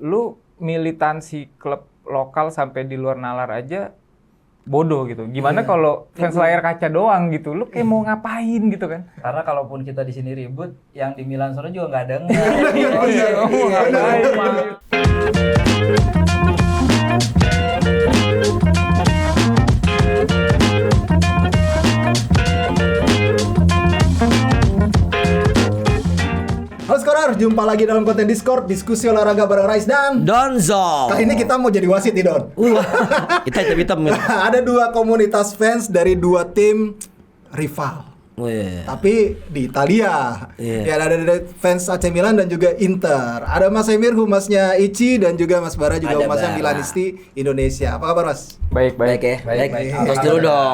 lu militansi klub lokal sampai di luar nalar aja bodoh gitu. Gimana kalau fans layar kaca doang gitu? Lu kayak mau ngapain gitu kan? Karena kalaupun kita di sini ribut, yang di Milan sana juga nggak denger. Halo Skorer, jumpa lagi dalam konten Discord, diskusi olahraga bareng Rais dan Donzo. kali ini kita mau jadi wasit nih Don. Kita hitam-hitam. Ada dua komunitas fans dari dua tim rival. Tapi di Italia. Ya, ada fans AC Milan dan juga Inter. Ada Mas Emir, humasnya Ichi, dan juga Mas Bara juga Ada humasnya Bara. Milanisti Indonesia. Apa kabar Mas? Baik. Baik ya. Baik. Tos dulu dong.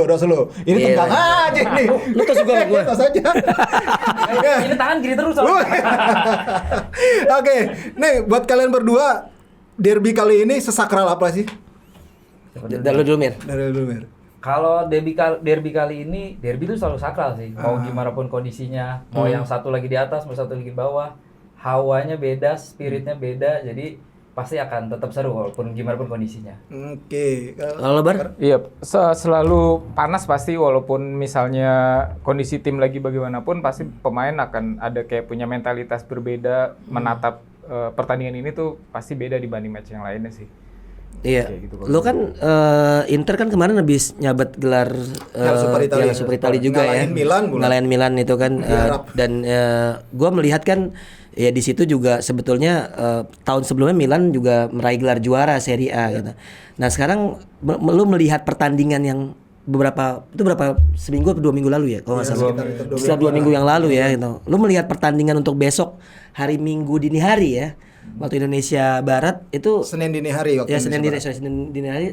Tos dulu. Ini Iya. tegang aja nih. Lu tos juga sama gue. Tos aja. Ini tangan gini terus. Oke, nih buat kalian berdua, derby kali ini sesakral apa sih? Dan lu dulu Mir. Dari dulu, Mir. Kalau derby kali ini, derby itu selalu sakral sih. Mau gimana pun kondisinya, mau yang satu lagi di atas, mau satu lagi di bawah, hawanya beda, spiritnya beda, jadi pasti akan tetap seru walaupun gimana pun kondisinya. Oke. Kalau Bar? Iya, selalu panas pasti walaupun misalnya kondisi tim lagi bagaimanapun pasti pemain akan ada kayak punya mentalitas berbeda menatap pertandingan ini tuh pasti beda dibanding match yang lainnya sih. Iya. Kayak gitu, Lu kan Inter kan kemarin habis nyabat gelar Piala Super Italia juga ya. Ngalahin Milan pula. Ngalahin Milan itu kan Harap. dan gua melihat kan ya di situ juga sebetulnya tahun sebelumnya Milan juga meraih gelar juara Serie A gitu. Nah, sekarang lu melihat pertandingan yang berapa seminggu atau 2 minggu lalu ya kalau nggak salah. Sekitar 2 minggu yang lalu ya gitu. Lu melihat pertandingan untuk besok hari Minggu dini hari ya. Waktu Indonesia Barat itu Senin dini hari waktu ya Indonesia Senin Barat. dini hari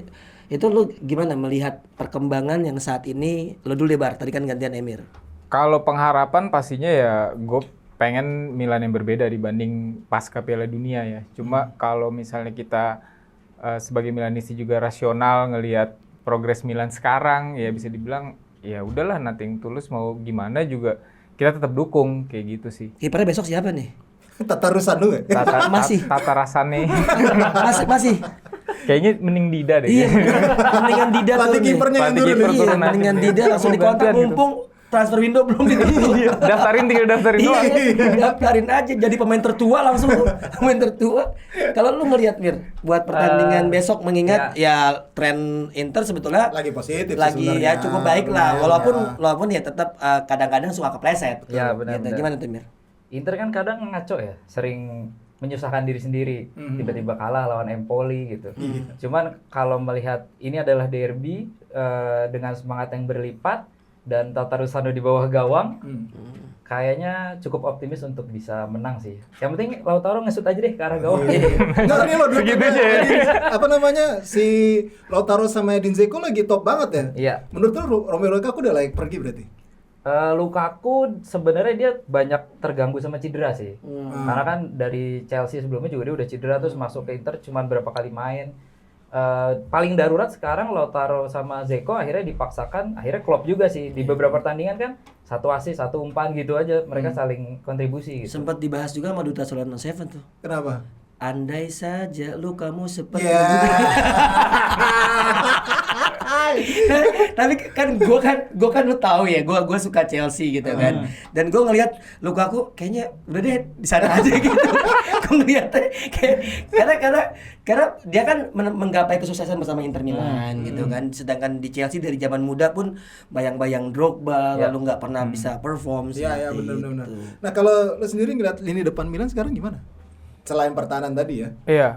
itu lu gimana melihat perkembangan yang saat ini lu dulu deh Bar, tadi kan gantian Emir. Kalau pengharapan pastinya ya gue pengen Milan yang berbeda dibanding pasca Piala Dunia ya. Cuma kalau misalnya kita sebagai Milanisti juga rasional ngelihat progres Milan sekarang ya bisa dibilang ya udahlah nothing tulus mau gimana juga kita tetap dukung kayak gitu sih. Kipernya besok siapa nih? Tata Rusan lu nggak? Masih. Tata Rasane. masih. Kayaknya mending Dida deh. Iya. Mendingan Dida Pelatih turun deh. kipernya yang Pelatih turun. kiper Iya. turun. Mendingan Dida langsung dikontak Gantian gitu. mumpung transfer window belum ditutup. Tinggal daftarin doang. Daftarin aja jadi pemain tertua langsung pemain tertua. Kalau lu ngelihat Mir buat pertandingan besok mengingat ya tren Inter sebetulnya Lagi positif sih lagi sebenarnya. ya cukup baik lah Lumayan, walaupun ya tetap kadang-kadang suka kepleset. Ya, benar. Gitu. Gimana tuh Mir? Inter kan kadang ngaco ya, sering menyusahkan diri sendiri, tiba-tiba kalah lawan Empoli gitu. Cuman kalau melihat ini adalah derby dengan semangat yang berlipat dan Tata Rusano di bawah gawang, kayaknya cukup optimis untuk bisa menang sih. Yang penting Lautaro ngesut aja deh ke arah gawang. Nggak, ini loh Segitu aja ya? apa namanya, si Lautaro sama Edin Dzeko lagi top banget ya. Iya. Menurut lu Romelu Lukaku udah layak pergi berarti? Lukaku sebenarnya dia banyak terganggu sama cedera sih. Karena kan dari Chelsea sebelumnya juga dia udah cedera terus masuk ke Inter cuman berapa kali main. Paling darurat sekarang Lautaro sama Dzeko akhirnya dipaksakan, akhirnya Klopp juga sih di beberapa pertandingan kan 1 assist, 1 umpan gitu aja mereka saling kontribusi gitu. Sempat dibahas juga sama Duta Solano Seven tuh. Kenapa? Andai saja lu kamu seperti Ya. Tapi kan gue kan lu tahu ya, gue suka Chelsea gitu kan. Dan gue ngelihat Lukaku kayaknya udah deh di sana aja gitu. Gue ngeliatnya kayak karena dia kan menggapai kesuksesan bersama Inter Milan gitu kan. Sedangkan di Chelsea dari zaman muda pun bayang-bayang Drogba lalu nggak pernah bisa perform. Iya, seperti benar. itu. Nah, kalau lu sendiri ngeliat lini depan Milan sekarang gimana? Selain pertahanan tadi ya. Iya,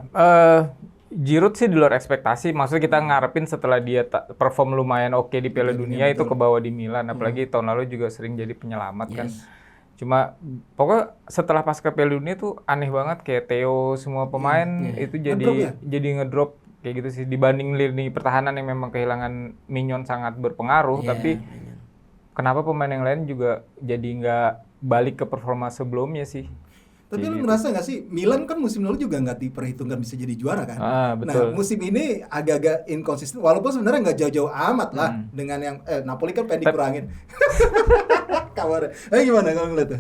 Giroud sih di luar ekspektasi. Maksudnya kita ngarepin setelah dia perform lumayan oke di Piala Dunia itu ke bawah di Milan. Apalagi tahun lalu juga sering jadi penyelamat kan. Cuma pokoknya setelah pasca Piala Dunia tuh aneh banget kayak Theo semua pemain itu jadi ngedrop kayak gitu sih dibanding lini pertahanan yang memang kehilangan Mignon sangat berpengaruh. Tapi kenapa pemain yang lain juga jadi nggak balik ke performa sebelumnya sih? Tapi lu ngerasa nggak sih, Milan kan musim lalu juga nggak diperhitungkan bisa jadi juara kan? Betul. Nah, musim ini agak-agak inkonsisten, walaupun sebenarnya nggak jauh-jauh amat lah dengan yang Napoli kan pengen dikurangin. Kabar. Gimana kalau ngeliat tuh?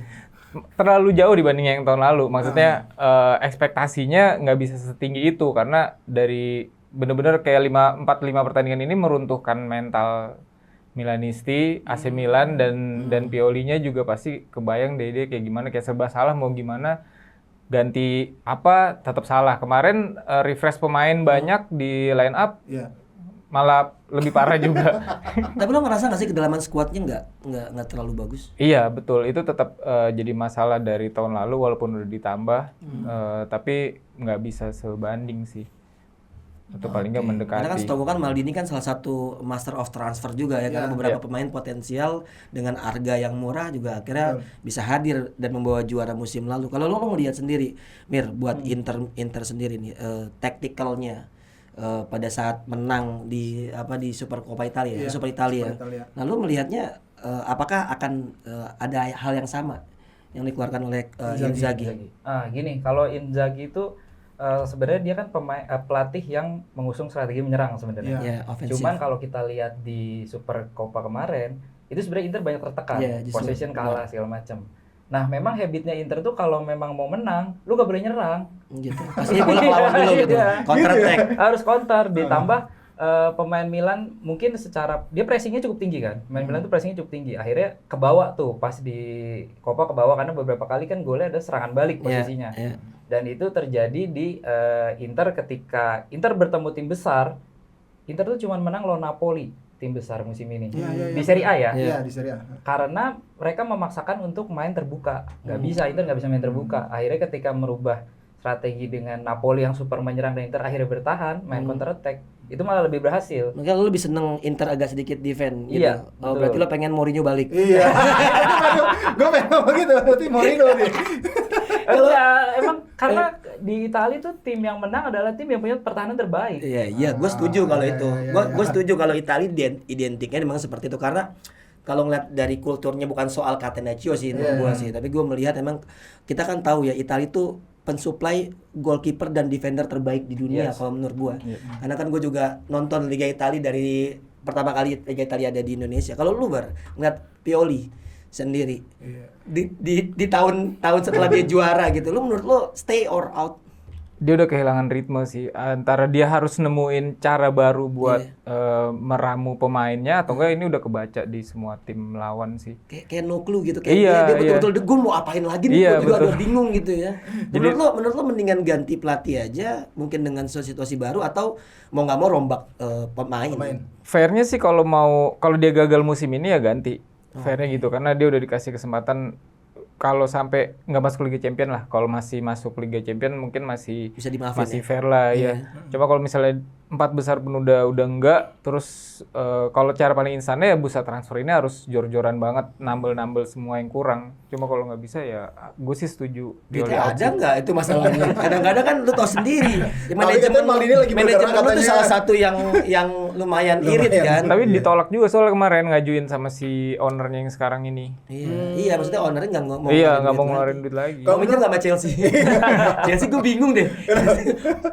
terlalu jauh dibanding yang tahun lalu. Maksudnya ekspektasinya nggak bisa setinggi itu karena dari bener-bener kayak 4-5 pertandingan ini meruntuhkan mental Milanisti, AC Milan dan Piolinya juga pasti kebayang deh dia kayak gimana, kayak serba salah mau gimana, ganti apa tetap salah. Kemarin refresh pemain banyak di line up. Malah lebih parah juga. Tapi lo ngerasa nggak sih kedalaman skuadnya nggak terlalu bagus? Iya betul, itu tetap jadi masalah dari tahun lalu walaupun udah ditambah, tapi nggak bisa sebanding sih. Atau paling nggak mendekati. Karena kan setahu kan Maldini kan salah satu master of transfer juga ya, karena beberapa pemain potensial dengan harga yang murah juga akhirnya bisa hadir dan membawa juara musim lalu. Kalau lo melihat sendiri, Mir, buat Inter sendiri nih, tacticalnya. Pada saat menang di Super Coppa Italia, Super Italia. Nah, lu melihatnya apakah akan ada hal yang sama yang dikeluarkan oleh Inzaghi? Gini, kalau Inzaghi itu sebenarnya dia kan pelatih yang mengusung strategi menyerang sebenarnya. Cuman kalau kita lihat di Super Coppa kemarin, itu sebenarnya Inter banyak tertekan, possession kalah segala macam. Nah, memang habitnya Inter tuh kalau memang mau menang, lu gak boleh nyerang. Gitu. Pasti bola lawan dulu gitu. Counter attack. Harus counter, ditambah pemain Milan mungkin secara dia pressingnya cukup tinggi kan. Pemain Milan tuh pressingnya cukup tinggi. Akhirnya kebawa tuh pas di Coppa kebawa karena beberapa kali kan golnya ada serangan balik posisinya. Dan itu terjadi di Inter ketika Inter bertemu tim besar. Inter tuh cuma menang lawan Napoli, tim besar musim ini. Di Serie A ya? Iya, di Serie A. Karena mereka memaksakan untuk main terbuka. Inter nggak bisa main terbuka. Akhirnya ketika merubah strategi dengan Napoli yang super menyerang dan Inter akhirnya bertahan, main counter attack, itu malah lebih berhasil. Mungkin lo lebih seneng Inter agak sedikit defend gitu. Iya, Berarti lo pengen Mourinho balik. Iya. Gue pengen ngomong gitu, berarti Mourinho nih. Emang karena di Italia tuh tim yang menang adalah tim yang punya pertahanan terbaik. Iya, gue setuju kalau itu. Gue setuju kalau Italia identiknya memang seperti itu karena kalau ngeliat dari kulturnya bukan soal Catenaccio sih menurut gue sih, tapi gue melihat emang kita kan tahu ya Italia itu pensuplai goalkeeper dan defender terbaik di dunia kalau menurut gue. Karena kan gue juga nonton Liga Italia dari pertama kali Liga Italia ada di Indonesia. Kalau lu ngeliat Pioli sendiri di tahun setelah dia juara gitu, lu menurut lu stay or out? Dia udah kehilangan ritme sih, antara dia harus nemuin cara baru buat meramu pemainnya atau enggak ini udah kebaca di semua tim lawan sih. Kayak no clue gitu, kayak dia betul-betul gue mau apain lagi nih, gue juga agak bingung gitu ya. Menurut lo mendingan ganti pelatih aja mungkin dengan situasi baru atau mau nggak mau rombak pemain? Fairnya sih kalau dia gagal musim ini ya ganti. Fairnya gitu karena dia udah dikasih kesempatan. Kalau sampai nggak masuk Liga Champion lah, kalau masih masuk Liga Champion mungkin masih bisa dimaafin, masih fair lah ya. Coba kalau misalnya 4 besar pun udah enggak, terus kalau cara paling insannya ya bursa transfer ini harus jor-joran banget, nambel semua yang kurang. Cuma kalau nggak bisa ya gue sih setuju. Ada nggak itu masalahnya? Kadang-kadang kan lu tau sendiri, manajemen lu tuh salah satu yang lumayan irit kan. Tapi ditolak juga soalnya kemarin ngajuin sama si ownernya yang sekarang ini. Iya, maksudnya ownernya nggak mau ngeluarin duit lagi. Kalau minjem nggak sama Chelsea? Chelsea gue bingung deh.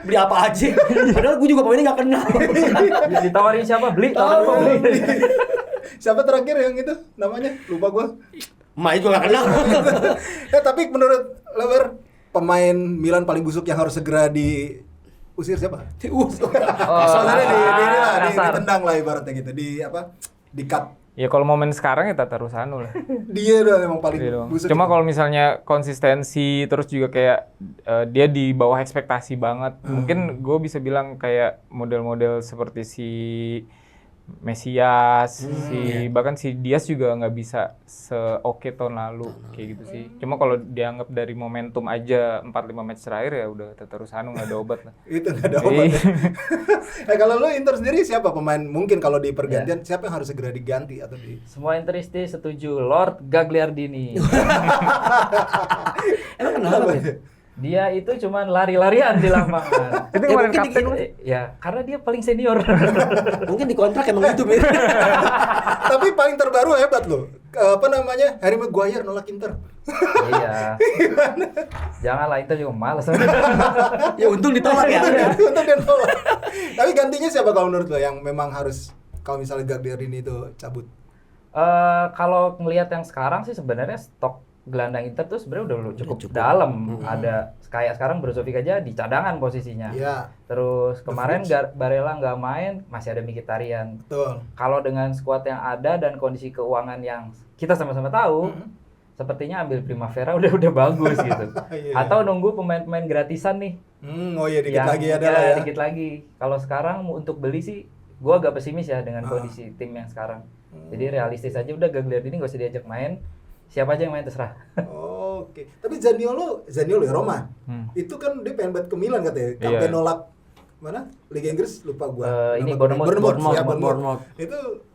Beli apa aja? Padahal gue juga pemainnya nggak kenal. Ditawarin siapa? Beli. Siapa terakhir yang itu namanya? Lupa gue. Main juga nggak kenal. Tapi menurut Lever, pemain Milan paling busuk yang harus segera diusir siapa? Ditendang lah ibaratnya gitu. Di cut. Ya kalau momen sekarang ya Tata Rusano lah. Dia udah emang paling busuk. Cuma kalau misalnya konsistensi terus juga kayak dia di bawah ekspektasi banget. Mungkin gue bisa bilang kayak model-model seperti si Mesias, bahkan si Diaz juga nggak bisa se-oke tahun lalu kayak gitu sih. Cuma kalau dianggap dari momentum aja 4-5 match terakhir ya udah Tata Rusano nggak ada obat lah. Itu nggak ada obat. Kalau lo Inter sendiri siapa pemain mungkin kalau di pergantian siapa yang harus segera diganti atau Semua Interisti setuju Lord Gagliardini. Emang kenapa ya? Dia itu cuma lari-larian di lapangan. Itu kemarin kapten ya, karena dia paling senior. Mungkin di kontrak emang gitu, Mir. Tapi paling terbaru hebat loh. Harry Maguire nolak Inter. Iya. Janganlah, Inter juga malas. Ya untung ditolak ya. Untung dia nolak. Tapi gantinya siapa kalau menurut lo yang memang harus kalau misalnya Gagliardini itu cabut? Kalau ngelihat yang sekarang sih sebenarnya stok gelandang Inter tuh sebenarnya udah cukup dalam. Ada kayak sekarang Brozovic aja di cadangan posisinya. Iya. Terus kemarin Barella nggak main, masih ada Mkhitaryan. Betul. Kalau dengan skuad yang ada dan kondisi keuangan yang kita sama-sama tahu, sepertinya ambil Primavera udah bagus gitu. Iya. Atau nunggu pemain-pemain gratisan nih. Oh iya dikit lagi ada lah ya. Dikit lagi. Kalau sekarang untuk beli sih, gua agak pesimis ya dengan kondisi tim yang sekarang. Jadi realistis aja, udah Gagliardini nggak usah diajak main. Siapa aja yang main terserah. Oke. Tapi Zaniolo ya Roma. Itu kan dia pengen banget ke Milan katanya. Sampai nolak mana? Liga Inggris lupa gua. Ini Bournemouth. Itu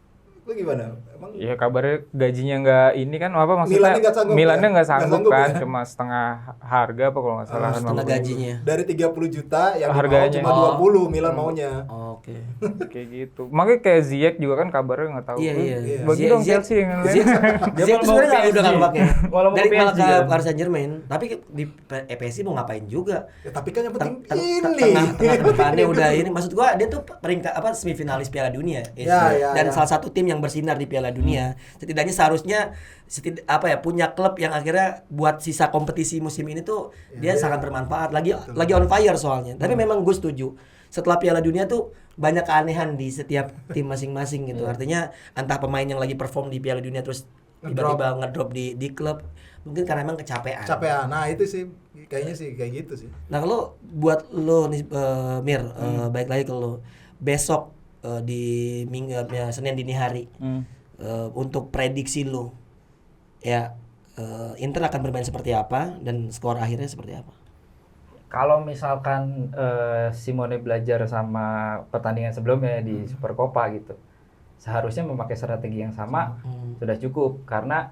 lu gimana? Emang Iya kabarnya gajinya nggak ini kan apa maksudnya Milannya nggak sanggup, Milannya ya? nggak sanggup Nggak sanggup, kan ya? cuma setengah harga apa kalau nggak salah kan setengah 50. gajinya. dari 30 juta yang Harganya. cuma 20 Milan maunya. Oke. Kayak gitu. Makanya kayak Ziyech juga kan kabarnya nggak tahu. Iya. Bagi dong Chelsea yang lain. Ziyech tuh sebenarnya udah nggak pakai. Walau mau Dari malah PSG ke kan. Paris Saint-Germain, tapi di PSG mau ngapain juga? Ya tapi kan yang penting Tengah ini. depannya udah ini, maksud gua dia tuh peringkat apa semifinalis Piala Dunia Ya, dan ya. salah satu tim yang bersinar di Piala Dunia. Setidaknya seharusnya punya klub yang akhirnya buat sisa kompetisi musim ini tuh dia sangat bermanfaat, lagi on fire soalnya. Tapi memang gue setuju, setelah Piala Dunia tuh banyak keanehan di setiap tim masing-masing gitu. Artinya entah pemain yang lagi perform di Piala Dunia terus tiba-tiba ngedrop di klub, mungkin karena emang kecapean. Nah itu sih kayaknya sih kayak gitu sih. Nah kalau buat lo nih Mir, baik lagi ke lo besok di Senin dini hari, untuk prediksi lo ya, Inter akan bermain seperti apa dan skor akhirnya seperti apa? Kalau misalkan Simone belajar sama pertandingan sebelumnya di Supercoppa gitu, seharusnya memakai strategi yang sama sudah cukup, karena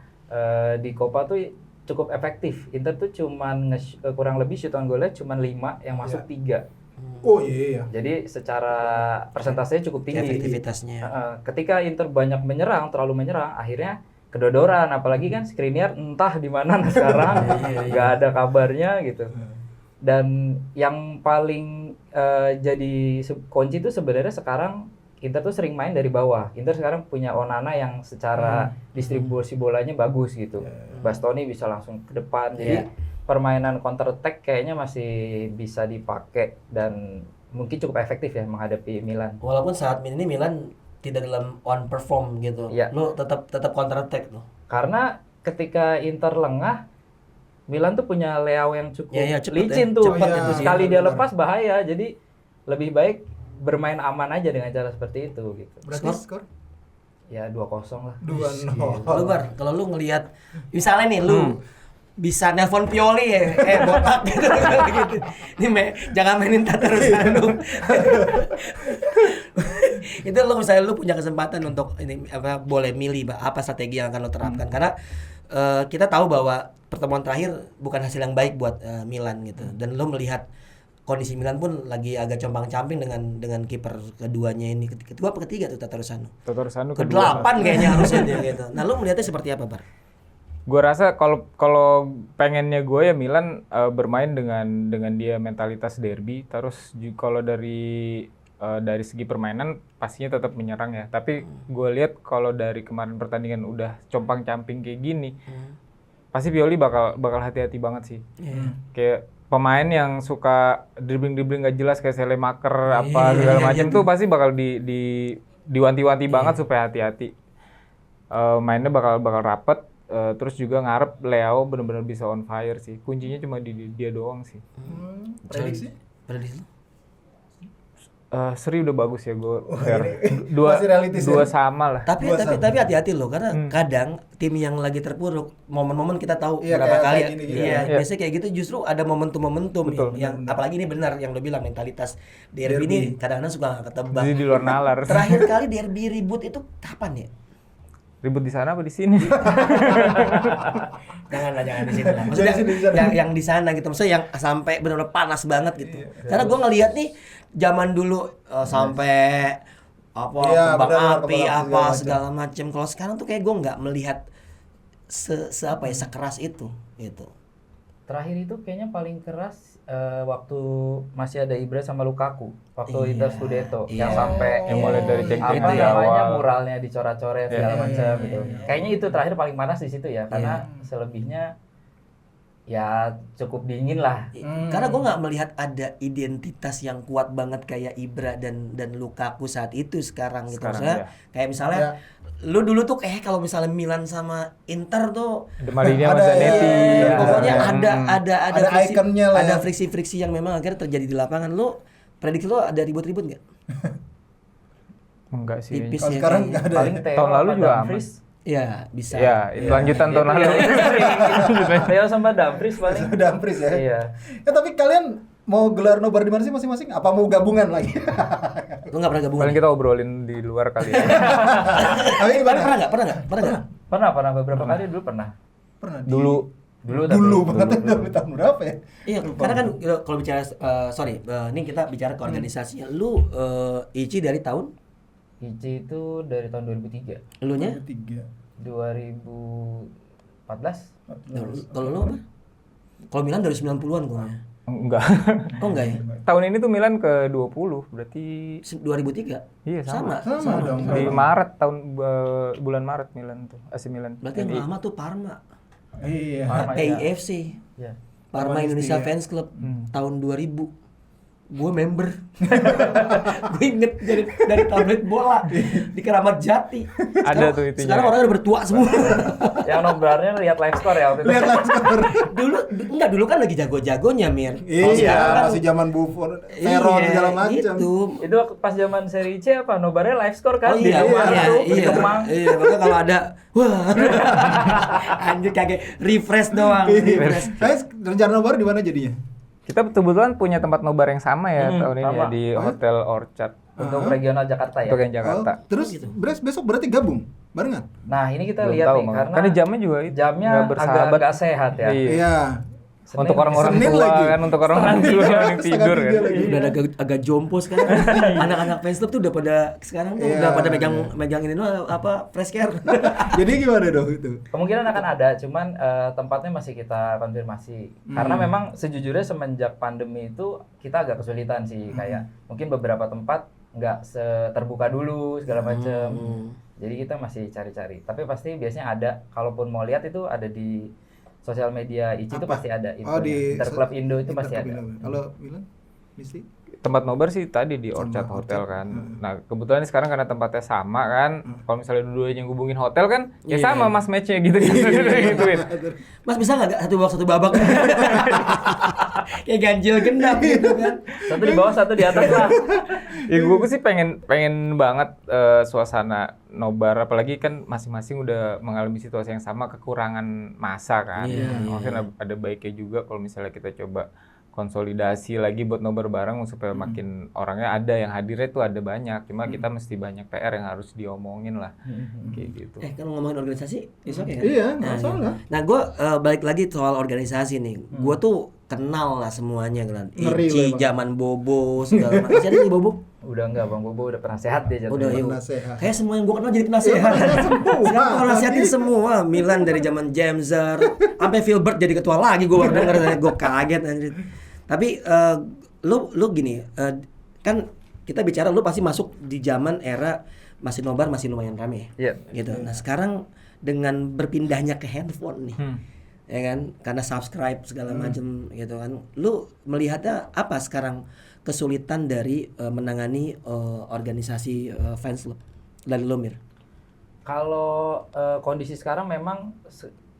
di Copa tuh cukup efektif. Inter tuh cuman kurang lebih shoot on goalnya cuman 5 yang masuk 3. Oh iya. Jadi secara persentasenya cukup tinggi. Efektivitasnya. Ketika Inter banyak terlalu menyerang, akhirnya kedodoran. Apalagi kan Skriniar entah di mana sekarang, nggak ada kabarnya gitu. Dan yang paling jadi kunci itu sebenarnya sekarang Inter tuh sering main dari bawah. Inter sekarang punya Onana yang secara distribusi bolanya bagus gitu. Bastoni bisa langsung ke depan. Jadi permainan counter attack kayaknya masih bisa dipakai dan mungkin cukup efektif ya menghadapi Milan. Walaupun saat ini Milan tidak dalam on perform gitu, lo tetap counter attack lo. Karena ketika Inter lengah, Milan tuh punya Leao yang cukup cepet licin ya. tuh. Cepet itu sih. Sekali dia lepas bahaya. Jadi lebih baik bermain aman aja dengan cara seperti itu gitu. Berarti skor? Ya 2-0 lah. 2-0. Lu Bar, kalau lu ngelihat misalnya nih lu bisa nelpon Pioli ya, botak gitu. Gitu. Nih jangan mainin Tatarusanu. Itu lu misalnya lu punya kesempatan untuk ini boleh milih apa strategi yang akan lo terapkan, karena kita tahu bahwa pertemuan terakhir bukan hasil yang baik buat Milan gitu, dan lu melihat kondisi Milan pun lagi agak compang-camping dengan kiper keduanya ini, kedua apa ketiga tuh Tatarusanu kedua. ke-8 kayaknya harusnya dia gitu. Nah lu melihatnya seperti apa, Bar? Gue rasa kalau pengennya gue ya Milan bermain dengan dia mentalitas derby. Terus kalau dari segi permainan pastinya tetap menyerang ya. Tapi gue lihat kalau dari kemarin pertandingan udah compang-camping kayak gini, pasti Pioli bakal hati-hati banget sih. Kayak pemain yang suka dribbling nggak jelas kayak Selemaker apa segala macam tuh pasti bakal diwanti-wanti banget supaya hati-hati. Mainnya bakal rapet. Terus juga ngarep Leao benar-benar bisa on fire sih. Kuncinya cuma di dia doang sih. Prediksi? Seri udah bagus ya gue. Masih realistis Dua ya? sama lah. Tapi hati-hati loh, karena kadang tim yang lagi terpuruk, momen-momen kita tahu Iya, berapa kayak kali gini, iya, biasanya kayak gitu justru ada momentum-momentum Betul. yang apalagi ini benar yang lo bilang mentalitas derby ini kadang-kadang suka nggak ketebak. Jadi di luar nalar. Terakhir kali derby ribut itu kapan ya? Ribut di sana apa di sini? Jangan di sini lah. Maksudnya yang di sana gitu. Maksudnya yang sampai benar-benar panas banget gitu. Karena gue ngelihat nih zaman dulu sampai kembang api segala macam. Kalau sekarang tuh kayak gue nggak melihat sekeras itu gitu. Terakhir itu kayaknya paling keras waktu masih ada Ibra sama Lukaku waktu Inter Scudetto yang sampai yang mulai dari ceng-ceng apa di namanya awal. muralnya dicoret-coret segala macam gitu. Kayaknya itu terakhir paling panas di situ ya, karena selebihnya Ya cukup dingin lah. Karena gue nggak melihat ada identitas yang kuat banget kayak Ibra dan Lukaku saat itu sekarang gitu. Maksudnya kayak misalnya lu dulu tuh kalau misalnya Milan sama Inter tuh Ada Maldini sama Ada, Zanetti. ya. pokoknya ada friksi, ikonnya lah ada ya. friksi-friksi yang memang akhirnya terjadi di lapangan. Lu prediksi lu ada ribut-ribut nggak? Enggak sih. Tipis Kalau ya sekarang kayaknya. nggak ada. Paling Theo Tahun lalu sama juga Dumfries. Ya bisa. Ya, itu lanjutan tahun lalu. Theo sama Dumfries paling. Dumfries ya. Iya. Ya tapi kalian mau gelar nobar di mana sih masing-masing? Apa mau gabungan lagi? Lu nggak pernah gabungan? Paling kita obrolin di luar kali ya. Tapi gimana? Pernah nggak? Pernah beberapa kali dulu pernah. Pernah. Dulu Dulu banget tahun berapa ya? Iya, karena kan kalau bicara ini kita bicara ke organisasinya. Lu Ichi dari tahun? Ichi itu dari tahun 2003. Elunya? 3. 2014. Kalau lu apa? Kalau Milan dari 90-an gua. enggak. Oh enggak ya? Tahun ini tuh Milan ke 20, berarti 2003. iya sama. Sama dong. Di Maret bulan Maret Milan tuh, AC Milan. Berarti yang lama tuh Parma. Iya. Parma, PIFC. Iya. Parma Indonesia Iya. Fans Club tahun 2000. Gue member. Gue inget dari tablet bola di Keramat Jati. Ada tuh itunya. Sekarang orangnya udah bertua semua. Yang nobarnya lihat live score ya waktu itu. Lihat live score. dulu kan lagi jago-jagonya Mir. Iya, masih zaman Buffon, Veron segala macam. Itu pas zaman seri C apa nobarnya live score kan Oh iya, di Kemang tuh, di Kemang. iya, makanya kalau ada, wah, anjir kaget refresh doang, refresh. Saya rencana nobar di mana jadinya? Kita kebetulan punya tempat nobar yang sama ya tahun ini sama. ya di Hotel Orchard Untuk regional Jakarta ya. untuk yang Jakarta. Terus besok berarti gabung barengan? Nah ini kita Belum lihat tahu nih malah. karena jamnya juga itu jamnya nggak bersahabat. agak sehat ya. Iya. Iya. Untuk orang-orang Senin tua lagi. kan, untuk orang-orang tua yang tidur Setengah kan. 3 lagi. Udah agak jompo sekarang. Anak-anak fans club tuh udah pada sekarang tuh Iya. udah pada megang ini loh apa fresh care. Jadi gimana dong itu? Kemungkinan akan ada, cuman tempatnya masih kita konfirmasi. Karena memang sejujurnya semenjak pandemi itu kita agak kesulitan sih, kayak mungkin beberapa tempat nggak terbuka dulu segala macem. Jadi kita masih cari-cari. Tapi pasti biasanya ada. Kalaupun mau lihat itu ada di sosial media Ichi itu Apa? pasti ada. Oh, di Interclub Indo itu pasti Interclub ada. Indo. Kalau Milan, Misi? Tempat nobar sih tadi di Orchard Hotel kan. Nah, kebetulan sekarang karena tempatnya sama kan. Kalau misalnya dua-duanya ngubungin hotel kan, ya sama mas match-nya gitu kan. Gituin. Mas bisa nggak satu babak satu babak? Kayak ganjil genap gitu kan. Satu di bawah, satu di atas lah. Ya gue sih pengen banget suasana nobar, apalagi kan masing-masing udah mengalami situasi yang sama, kekurangan masa kan. Maksudnya ada baiknya juga kalau misalnya kita coba konsolidasi lagi buat nobar bareng supaya makin orangnya ada, yang hadirnya tuh ada banyak. Cuma kita mesti banyak PR yang harus diomongin lah. Kayak gitu. Kalau ngomongin organisasi, it's okay kan? Iya, nggak salah. Nah, gue balik lagi soal organisasi nih. Gue tuh kenal lah semuanya kan. Ngeri Ichi, memang. zaman Bobo, segala macam. Masih ada nih Bobo? Udah enggak, Bang Bobo udah pernah sehat dia jatuhnya. Udah, iya. Penasehat. Kayak semua yang gue kenal jadi penasehat. Sekarang kalau nasihatin semua. Milan dari zaman Jamser, sampai Filbert jadi ketua lagi. Gue baru denger, gue kaget anjir. Tapi lu gini, kan kita bicara lu pasti masuk di zaman era masih nobar masih lumayan rame. Iya. Gitu. Nah, sekarang dengan berpindahnya ke handphone nih. Ya kan? Karena subscribe segala macam gitu kan. Lu melihatnya apa sekarang kesulitan dari menangani organisasi fans club dari lu, Mir? Kalau kondisi sekarang memang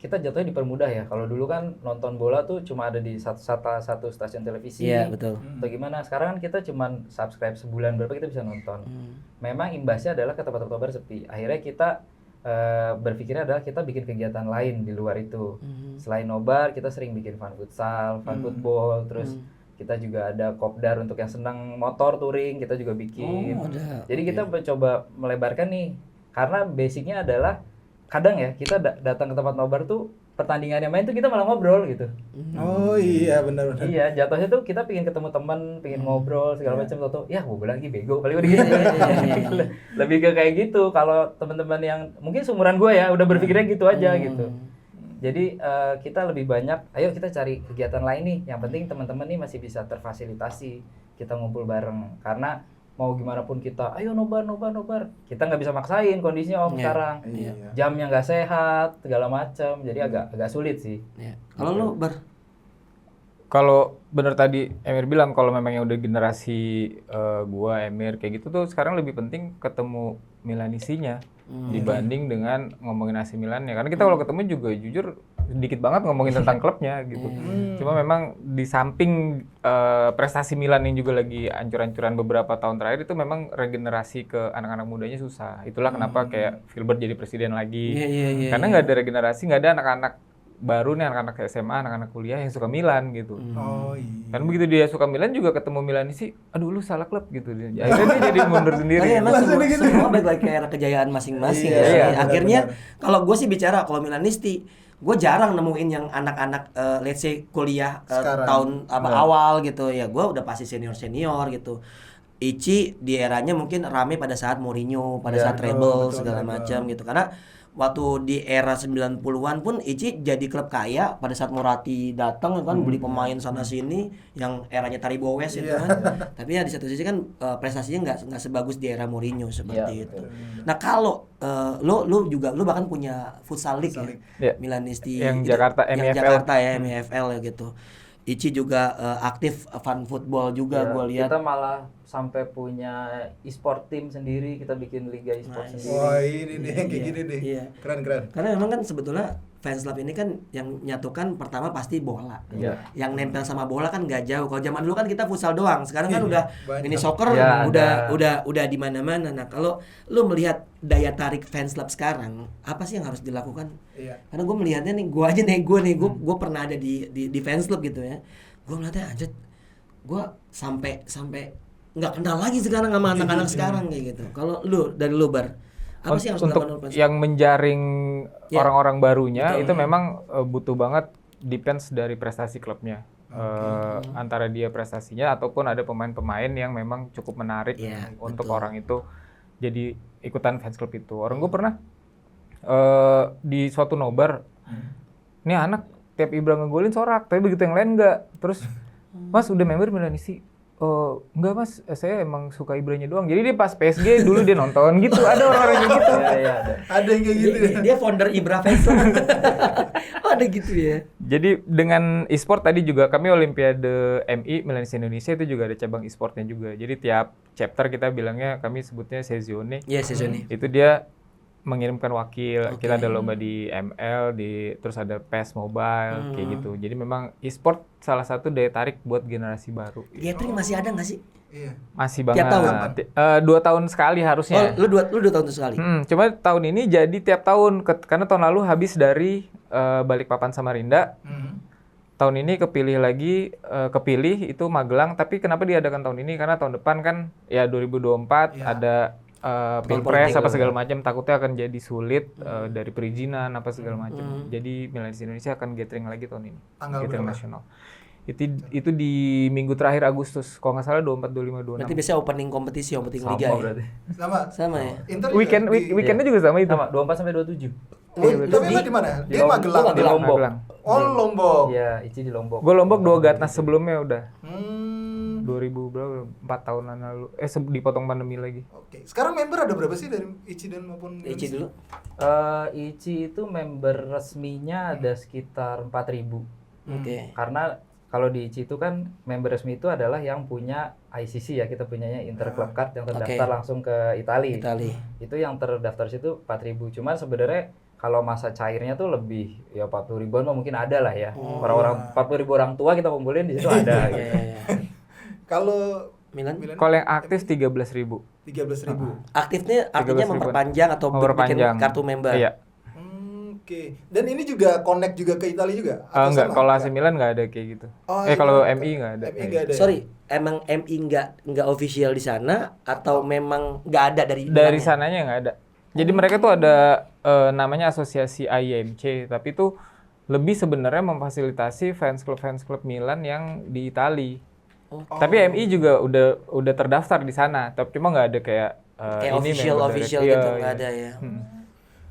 kita jatuhnya dipermudah ya. Kalau dulu kan nonton bola tuh cuma ada di satu stasiun televisi. Iya, betul. Atau gimana? Sekarang kan kita cuma subscribe sebulan berapa kita bisa nonton. Memang imbasnya adalah ke tempat-tempat nobar sepi. Akhirnya kita berpikirnya adalah kita bikin kegiatan lain di luar itu. Selain nobar, kita sering bikin fun futsal, fun football, terus kita juga ada kopdar untuk yang senang motor touring, kita juga bikin. Jadi kita mencoba melebarkan nih, karena basicnya adalah kadang ya kita datang ke tempat nobar tuh pertandingannya main tuh kita malah ngobrol gitu. Oh iya, benar-benar. Iya, jatuhnya tuh kita pengen ketemu teman, pengen ngobrol segala macam, tuh ya bobo lagi bego paling udah gitu. Lebih ke kayak gitu. Kalau teman-teman yang mungkin seumuran gue ya udah berpikirnya gitu aja gitu. Jadi kita lebih banyak, ayo kita cari kegiatan lain nih. Yang penting teman-teman nih masih bisa terfasilitasi kita ngumpul bareng. Karena mau gimana pun kita, ayo nobar. Kita nggak bisa maksain kondisinya sekarang. Jamnya nggak sehat, segala macam. Jadi agak sulit sih. Kalau lu Kalau bener tadi Emir bilang kalau memang yang udah generasi gua Emir kayak gitu tuh sekarang lebih penting ketemu Milanisinya dibanding dengan ngomongin AC Milan ya. Karena kita kalau ketemu juga jujur sedikit banget ngomongin tentang klubnya gitu. Cuma memang di samping prestasi Milan yang juga lagi ancur-ancuran beberapa tahun terakhir itu memang regenerasi ke anak-anak mudanya susah. Itulah kenapa kayak Filbert jadi presiden lagi. Karena nggak ada regenerasi, nggak ada anak-anak baru nih, anak-anak SMA, anak-anak kuliah yang suka Milan gitu. Oh iya. Kan begitu dia suka Milan juga ketemu Milanisi, aduh lu salah klub gitu. Akhirnya dia jadi mundur sendiri. Tapi emang semua balik lagi ke era kejayaan masing-masing ya. Iya, Akhirnya kalau gue sih bicara kalau Milanisti, gue jarang nemuin yang anak-anak let's say kuliah tahun awal gitu ya. Gue udah pasti senior gitu. Ichi di eranya mungkin rame pada saat Mourinho, pada saat Treble segala macam gitu. Karena waktu di era 90-an pun Ichi jadi klub kaya pada saat Moratti datang kan beli pemain sana sini yang eranya Taribo West itu kan. Tapi ya di satu sisi kan prestasinya nggak sebagus di era Mourinho seperti itu. Nah kalau lu bahkan punya futsal league ya, Milanisti yang itu, Jakarta yang MIFL. Jakarta ya MIFL ya gitu. Ichi juga aktif fan football juga gue lihat. Kita malah sampai punya e-sport team sendiri, kita bikin liga e-sport sendiri. Wah ini nih kayak gini nih. Iya. Keren. Karena memang kan sebetulnya fans club ini kan yang nyatukan pertama pasti bola. Yang nempel sama bola kan nggak jauh. Kalau zaman dulu kan kita futsal doang. Sekarang kan udah mini soccer udah di mana-mana. Nah, kalau lu melihat daya tarik fans club sekarang, apa sih yang harus dilakukan? Iya. Karena gue melihatnya nih, gue pernah ada di fans club gitu ya. Gue ngeliatnya anjir, gue sampai nggak kenal lagi sekarang sama anak-anak sekarang kayak gitu. Kalau lu dari lu Bar, apa sih yang harus dilakukan untuk yang menjaring orang-orang barunya itu memang butuh banget depends dari prestasi klubnya. Antara dia prestasinya ataupun ada pemain-pemain yang memang cukup menarik untuk orang itu jadi ikutan fans klub itu. Orang gue pernah di suatu nobar, ini anak tiap Ibra ngegolin sorak, tapi begitu yang lain enggak. Terus, Mas udah member Milanisi? Oh, enggak Mas, saya emang suka Ibranya doang. Jadi dia pas PSG dulu dia nonton gitu, ada orang-orang kayak gitu. Iya, Ada yang kayak gitu. Dia founder Ibra fans club. Oh, ada gitu ya. Jadi dengan e-sport tadi juga kami Olimpiade MI Milanisi Indonesia itu juga ada cabang e-sportnya juga. Jadi tiap chapter kita bilangnya kami sebutnya sezione. Iya, sezione. Itu dia mengirimkan wakil. Kita ada lomba di ML, terus ada PES Mobile kayak gitu. Jadi memang e-sport salah satu daya tarik buat generasi baru. Gathering masih ada nggak sih? Iya. Masih banget. Tiap tahun? 2 tahun sekali harusnya. Oh, lu 2 tahun sekali. Cuma tahun ini jadi tiap tahun karena tahun lalu habis dari Balikpapan Samarinda. Tahun ini kepilih itu Magelang, tapi kenapa diadakan tahun ini? Karena tahun depan kan ya 2024 ada pilpres apa segala macam, takutnya akan jadi sulit dari perizinan apa segala macam. Jadi Milanisi Indonesia akan gathering lagi tahun ini. Tanggal gathering berapa? nasional. Itu di minggu terakhir Agustus, kalau nggak salah 24, 25, 26. Berarti biasanya opening kompetisi, opening liga ya? Berarti. Sama ya? Inter juga Weekendnya juga sama itu. Sama 24 sampai 27. Tapi emang di mana? Di Magelang. Di Lombok. Magelang. Oh, Lombok. Iya, Ichi di Lombok. Gue Lombok 2 Gatnas sebelumnya udah. 2000 berapa? 4 tahunan lalu. Dipotong pandemi lagi. Oke. Sekarang member ada berapa sih dari Ichi dan maupun Ichi dulu. Ichi itu member resminya ada sekitar 4.000. Oke. Karena kalau di Ichi itu kan member resmi itu adalah yang punya ICC ya, kita punyanya Interclub Card yang terdaftar langsung ke Italia. Itu yang terdaftar situ 4.000. Cuman sebenarnya kalau masa cairnya tuh lebih ya 40 ribuan mungkin ada lah ya. Orang-orang 40 ribu orang tua kita kumpulin di situ ada gitu. Kalau Milan? Kalau yang aktif 13.000. 13.000. Aktifnya artinya 13.000. memperpanjang atau bikin kartu member? Iya. Oke. Dan ini juga connect juga ke Italia juga? Enggak, kalau AC Milan nggak ada kayak gitu. Kalau MI nggak ada. MI nggak ada. Sorry, emang MI nggak official di sana atau memang nggak ada dari sananya nggak ada. Jadi mereka tuh ada namanya asosiasi IMC, tapi itu lebih sebenarnya memfasilitasi fans klub Milan yang di Italia. Tapi MI juga udah terdaftar di sana, tapi cuma nggak ada kayak ini official gitu nggak ada ya.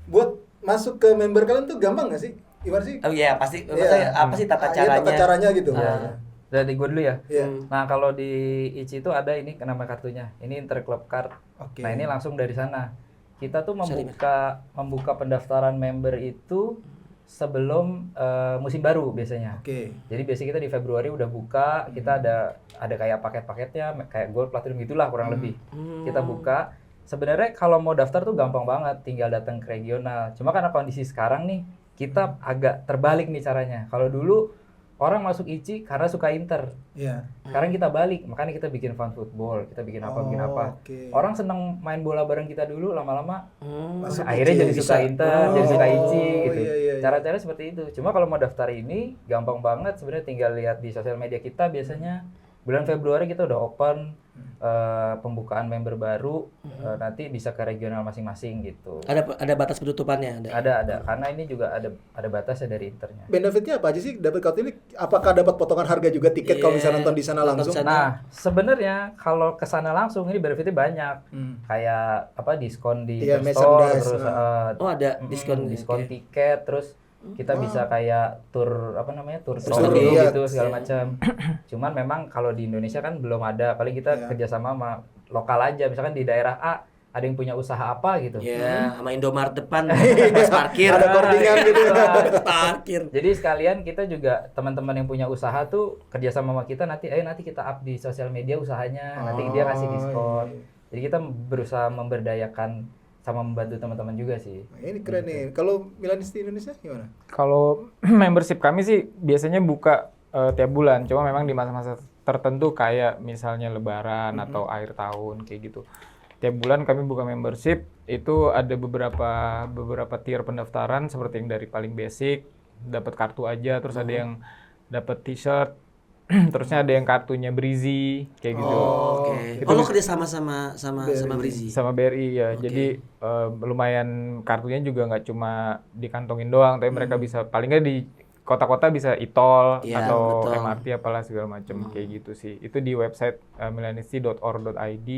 Buat masuk ke member kalian tuh gampang nggak sih? Gimana sih? Oh iya pasti. Apa sih tata caranya? Tata caranya gitu. Dari gue dulu ya. Iya. Nah kalau di Ichi itu ada ini nama kartunya. Ini Interclub Card. Oke. Nah ini langsung dari sana. Kita tuh membuka pendaftaran member itu sebelum musim baru biasanya. Oke. Jadi biasanya kita di Februari udah buka, kita ada kayak paket-paketnya, kayak gold, platinum gitulah kurang lebih. Kita buka. Sebenarnya kalau mau daftar tuh gampang banget, tinggal datang ke regional. Cuma karena kondisi sekarang nih, kita agak terbalik nih caranya. Kalau dulu orang masuk ICI karena suka Inter. Iya. Sekarang kita balik, makanya kita bikin fun football, kita bikin apa. Oke. Orang seneng main bola bareng kita dulu, lama-lama Masuk akhirnya ICI. jadi suka Inter, jadi suka ICI gitu. Iya. Cara-cara seperti itu. Cuma kalau mau daftar ini gampang banget sebenarnya, tinggal lihat di sosial media kita biasanya. Bulan Februari kita udah open pembukaan member baru, nanti bisa ke regional masing-masing gitu. Ada batas penutupannya? Ada, karena ini juga ada batasnya dari internya. Benefitnya apa aja sih dapat kartu ini? Apakah dapat potongan harga juga tiket kalau bisa nonton di sana langsung? Nah, sebenarnya kalau ke sana langsung ini benefitnya banyak. Kayak diskon di store, merchandise. terus ada diskon tiket, terus kita bisa kayak tur Tur trolley lihat. gitu segala macam. Cuman memang kalau di Indonesia kan belum ada, paling kita kerjasama sama lokal aja, misalkan di daerah A ada yang punya usaha apa gitu. Ya, sama Indomaret depan pas parkir. Ada cordingan gitu. Parkir. Jadi sekalian kita juga teman-teman yang punya usaha tuh kerjasama sama kita, nanti kita up di sosial media usahanya, nanti dia kasih diskon. Jadi kita berusaha memberdayakan sama membantu teman-teman juga sih. Ini keren nih. Kalau Milanis di Indonesia gimana? Kalau membership kami sih biasanya buka tiap bulan, cuma memang di masa-masa tertentu kayak misalnya Lebaran atau akhir tahun kayak gitu. Tiap bulan kami buka membership, itu ada beberapa tier pendaftaran seperti yang dari paling basic, dapat kartu aja, terus ada yang dapat t-shirt, terusnya ada yang kartunya Brizi kayak gitu. Oke. Lo kerja sama Brizi? Sama BRI ya. Jadi lumayan kartunya juga nggak cuma dikantongin doang, tapi mereka bisa paling nggak di kota-kota bisa e-tol atau betul. MRT apalah segala macam kayak gitu sih. Itu di website milanisti.org.id.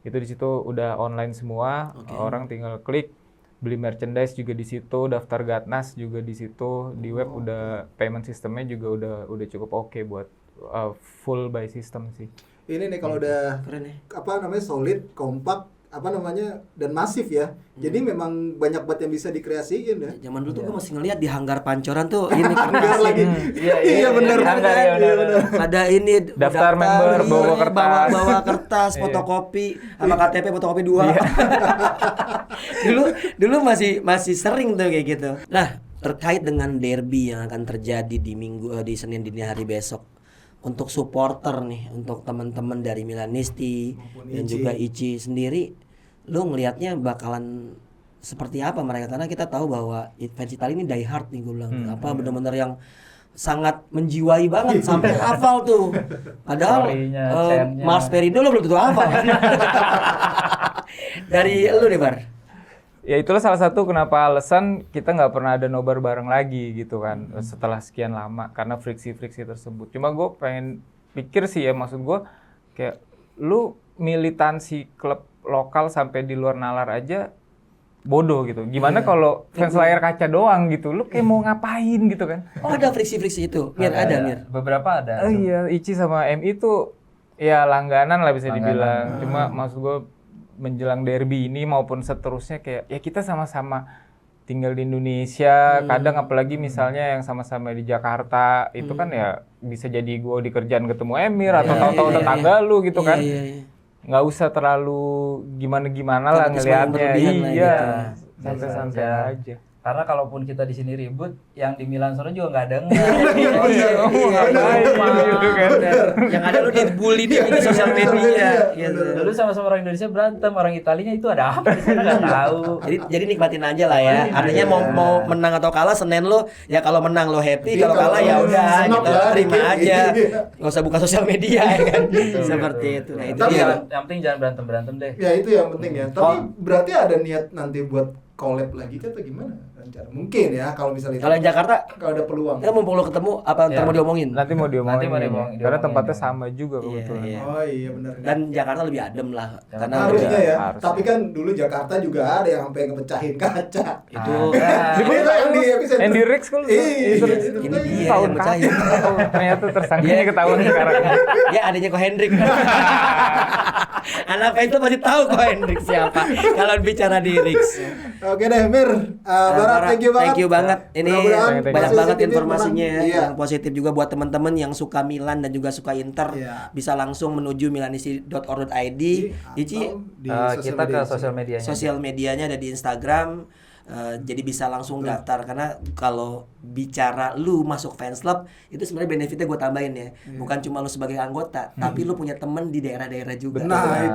Itu di situ udah online semua. Orang tinggal klik, beli merchandise juga di situ, daftar Gatnas juga di situ. Di web udah payment sistemnya juga udah cukup oke buat full by system sih. Ini nih kalau udah Keren ya. solid, kompak, dan masif ya. Jadi memang banyak banget yang bisa dikreasiin ya. Zaman dulu tuh gue masih ngeliat di hanggar Pancoran tuh ini Hanggar lagi. Iya, benar. benar. ada ini Daftar member, bawa kertas. bawa kertas, fotokopi sama KTP fotokopi 2. dulu masih sering tuh kayak gitu. Nah, terkait dengan derby yang akan terjadi di Senin dini hari besok, untuk supporter nih, untuk teman-teman dari Milanisti dan juga ICI sendiri, lo ngelihatnya bakalan seperti apa mereka? Karena kita tahu bahwa fans Italia ini die hard nih, gue bilang benar-benar yang sangat menjiwai banget sampai hafal tuh. Padahal Mars Perindo lo belum tentu hafal. Dari lo deh, Bar. Ya itulah salah satu kenapa alasan kita nggak pernah ada nobar bareng lagi gitu kan setelah sekian lama, karena friksi-friksi tersebut. Cuma gue pengen pikir sih ya, maksud gue kayak lu militansi klub lokal sampai di luar nalar aja bodoh gitu. Gimana kalau fans layar kaca doang gitu, lu kayak mau ngapain gitu kan? Oh, ada friksi-friksi itu? Mir. Beberapa ada. Iya, ICI sama MI tuh ya langganan lah bisa dibilang. Cuma maksud gue menjelang derby ini maupun seterusnya kayak ya kita sama-sama tinggal di Indonesia, kadang apalagi misalnya yang sama-sama di Jakarta itu kan ya bisa jadi gue di kerjaan ketemu Emir atau tahu-tahu tetangga lu gitu kan. Nggak usah terlalu gimana-gimana lah ngelihatnya. Iya, santai-santai aja. Karena kalaupun kita di sini ribut, yang di Milan sana juga nggak denger. Yang ada lu dibully di sosial media. Dulu sama-sama orang Indonesia berantem, orang Italinya itu ada apa di sana nggak tahu. Jadi nikmatin aja lah ya. Artinya mau menang atau kalah, Senin lo ya kalau menang lo happy, kalau kalah ya udah gitu, terima aja. Nggak usah buka sosial media ya kan. Seperti itu. Nah, itu dia. Yang penting jangan berantem deh. Ya itu yang penting ya. Tapi berarti ada niat nanti buat collab lagi atau gimana? Rencana mungkin ya kalau misalnya Kalau Jakarta kalau ada peluang. kita mau ketemu apa ntar mau diomongin? Nanti mau diomongin. Karena tempatnya diomongin. sama juga kebetulan. Oh iya benar. Dan Jakarta lebih adem lah. Karena Harusnya ya. harusnya. Tapi kan dulu Jakarta juga ada yang sampai ngepecahin kaca. itu Itu yang di episode. Andy Rix kalau ini dia tahun yang mecahin. ternyata tersangkanya ketahuan sekarang. Ya adanya Ko Hendrik. Anak fans itu pasti tahu Ko Hendrik siapa kalau bicara di Rix. Oke deh Mir, Bara Thank you banget. Ini Mudah-mudahan banyak banget positif informasinya memang, iya. yang positif juga buat teman-teman yang suka Milan dan juga suka Inter. Iya. Bisa langsung menuju milanisti.org.id. Ici, Kita ke sosial medianya. sosial medianya ada di Instagram. Jadi bisa langsung daftar karena kalau bicara lu masuk fans club itu sebenarnya benefitnya gue tambahin ya, bukan cuma lu sebagai anggota tapi lu punya temen di daerah-daerah juga.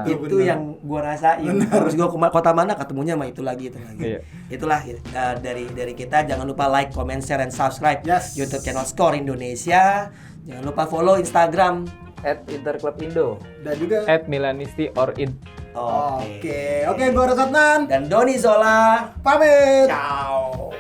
Itu yang gue rasain. Terus gue kota mana ketemunya sama itu lagi. Iya. Itulah dari kita. Jangan lupa like, comment, share, and subscribe YouTube channel Skor Indonesia. Jangan lupa follow Instagram @interclubindo Dan juga @milanisti.org. Oke, gue Rasatnan dan Doni Zola. pamit. Ciao.